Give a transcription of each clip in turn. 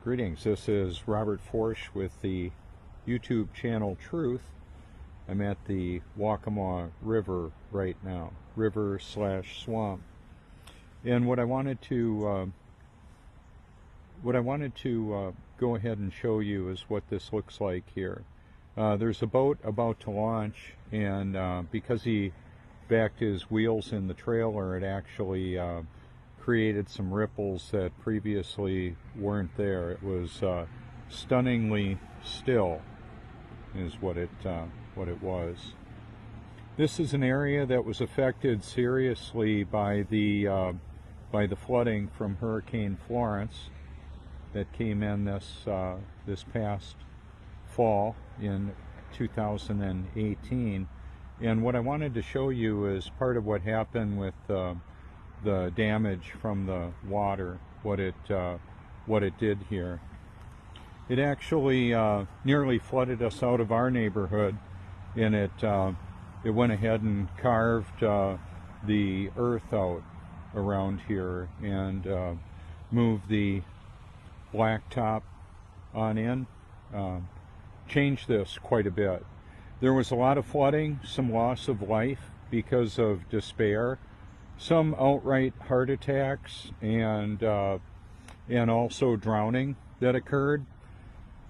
Greetings, this is Robert Forsch with the YouTube channel Truth. I'm at the Waccamaw River right now, river/swamp. And what I wanted to go ahead and show you is what this looks like here. There's a boat about to launch, and because he backed his wheels in the trailer, it actually created some ripples that previously weren't there. It was stunningly still, is what it was. This is an area that was affected seriously by the flooding from Hurricane Florence that came in this past fall in 2018. And what I wanted to show you is part of what happened with the damage from the water, what it did here. It actually nearly flooded us out of our neighborhood, and it went ahead and carved the earth out around here and moved the blacktop on in, changed this quite a bit. There was a lot of flooding, some loss of life because of despair, some outright heart attacks, and also drowning that occurred.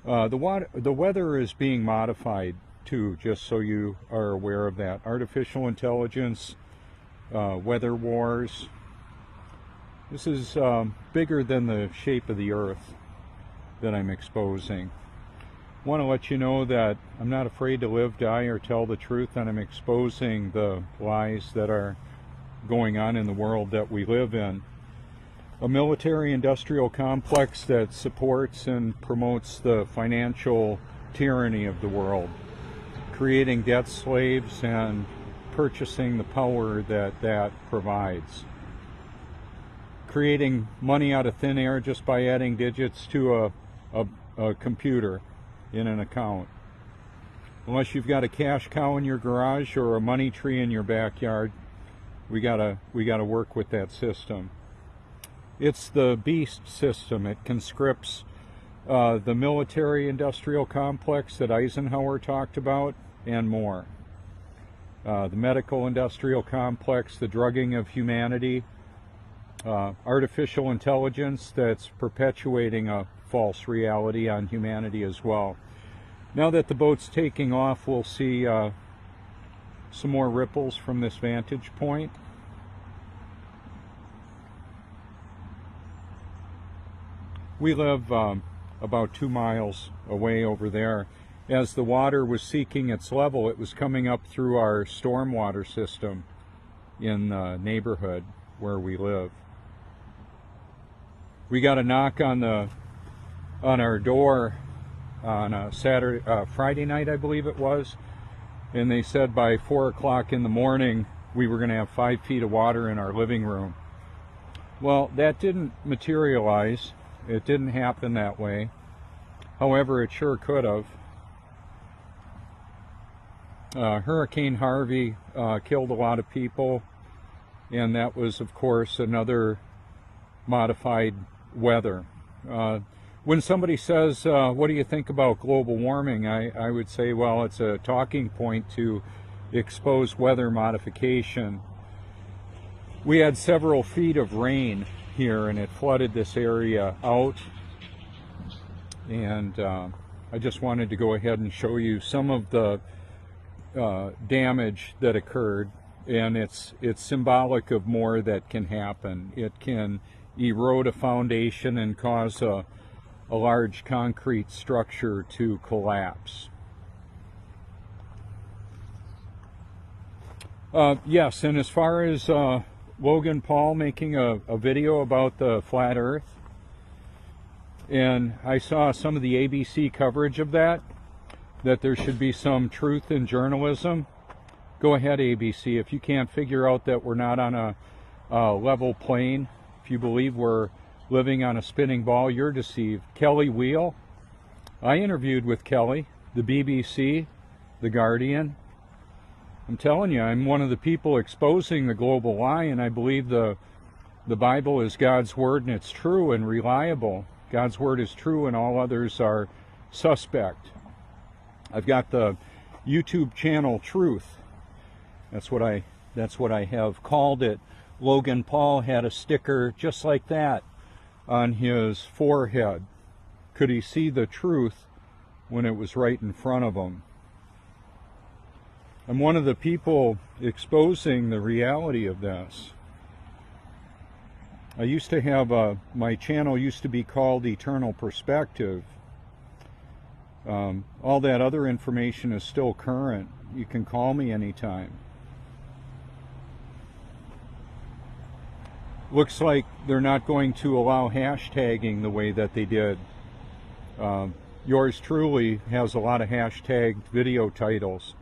The weather is being modified too, just so you are aware of that. Artificial intelligence, weather wars. This is bigger than the shape of the earth that I'm exposing. I want to let you know that I'm not afraid to live, die, or tell the truth, and I'm exposing the lies that are going on in the world that we live in. A military-industrial complex that supports and promotes the financial tyranny of the world, creating debt slaves and purchasing the power that provides. Creating money out of thin air just by adding digits to a computer in an account. Unless you've got a cash cow in your garage or a money tree in your backyard, we gotta work with that system. It's the beast system. It conscripts the military-industrial complex that Eisenhower talked about and more. The medical-industrial complex, the drugging of humanity, artificial intelligence that's perpetuating a false reality on humanity as well. Now that the boat's taking off, we'll see some more ripples from this vantage point. We live about 2 miles away over there. As the water was seeking its level, it was coming up through our stormwater system in the neighborhood where we live. We got a knock on our door on a Friday night, I believe it was, and they said by 4 o'clock in the morning we were going to have 5 feet of water in our living room. Well, that didn't materialize. It didn't happen that way. However, it sure could have. Hurricane Harvey killed a lot of people, and that was, of course, another modified weather. When somebody says, what do you think about global warming? I would say, well, it's a talking point to expose weather modification. We had several feet of rain here, and it flooded this area out. And I just wanted to go ahead and show you some of the damage that occurred, and it's symbolic of more that can happen. It can erode a foundation and cause a large concrete structure to collapse. Yes, and as far as Logan Paul making a video about the flat earth, and I saw some of the ABC coverage of that there should be some truth in journalism. Go ahead, ABC. If you can't figure out that we're not on a level plane, if you believe we're living on a spinning ball, you're deceived. Kelly Wheel, I interviewed with Kelly, the BBC, The Guardian. I'm telling you, I'm one of the people exposing the global lie, and I believe the Bible is God's word, and it's true and reliable. God's word is true and all others are suspect. I've got the YouTube channel Truth. That's what I have called it. Logan Paul had a sticker just like that on his forehead. Could he see the truth when it was right in front of him? I'm one of the people exposing the reality of this. I used to have my channel used to be called Eternal Perspective. All that other information is still current. You can call me anytime. Looks like they're not going to allow hashtagging the way that they did. Yours truly has a lot of hashtagged video titles.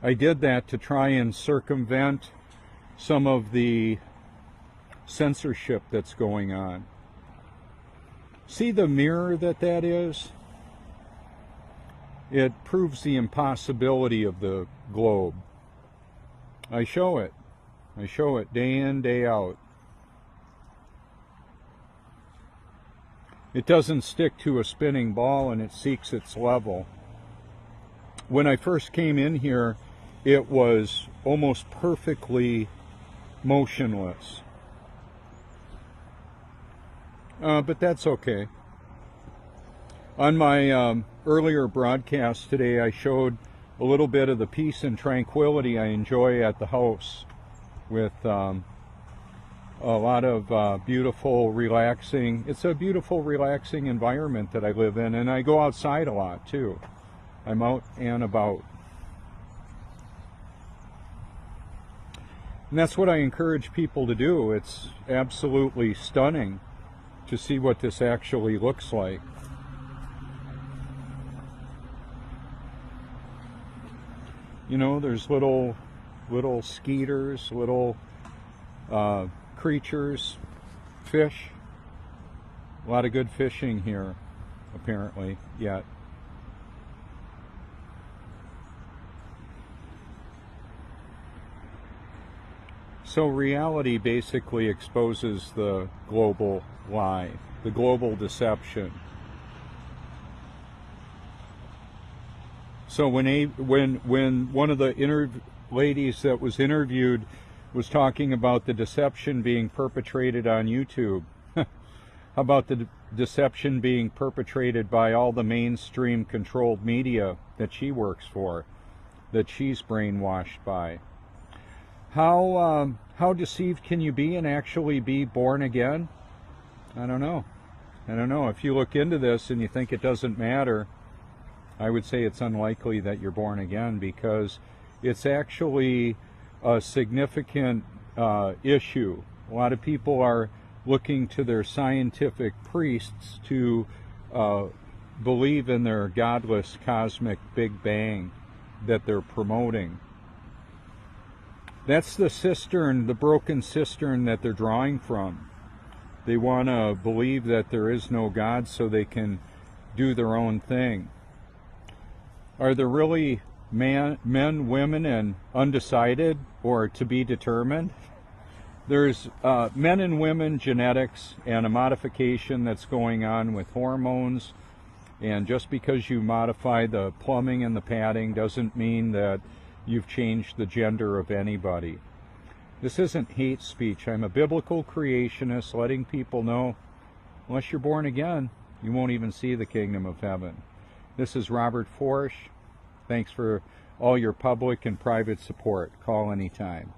I did that to try and circumvent some of the censorship that's going on. See the mirror that is? It proves the impossibility of the globe. I show it. I show it day in, day out. It doesn't stick to a spinning ball and it seeks its level. When I first came in here, it was almost perfectly motionless. But that's okay. On my earlier broadcast today, I showed a little bit of the peace and tranquility I enjoy at the house with a lot of beautiful, relaxing. It's a beautiful, relaxing environment that I live in, and I go outside a lot too. I'm out and about. And that's what I encourage people to do. It's absolutely stunning to see what this actually looks like. You know, there's little skeeters, little creatures, fish. A lot of good fishing here, apparently, yet. So reality basically exposes the global lie, the global deception. So when one of the ladies that was interviewed was talking about the deception being perpetrated on YouTube, how about the deception being perpetrated by all the mainstream controlled media that she works for, that she's brainwashed by? How deceived can you be and actually be born again? I don't know. I don't know. If you look into this and you think it doesn't matter, I would say it's unlikely that you're born again, because it's actually a significant issue. A lot of people are looking to their scientific priests to believe in their godless cosmic Big Bang that they're promoting. That's the cistern, the broken cistern that they're drawing from. They want to believe that there is no God so they can do their own thing. Are there really men, women, and undecided, or to be determined? There's men and women genetics and a modification that's going on with hormones. And just because you modify the plumbing and the padding doesn't mean that you've changed the gender of anybody. This isn't hate speech. I'm a biblical creationist letting people know, unless you're born again, you won't even see the kingdom of heaven. This is Robert Forsch. Thanks for all your public and private support. Call anytime.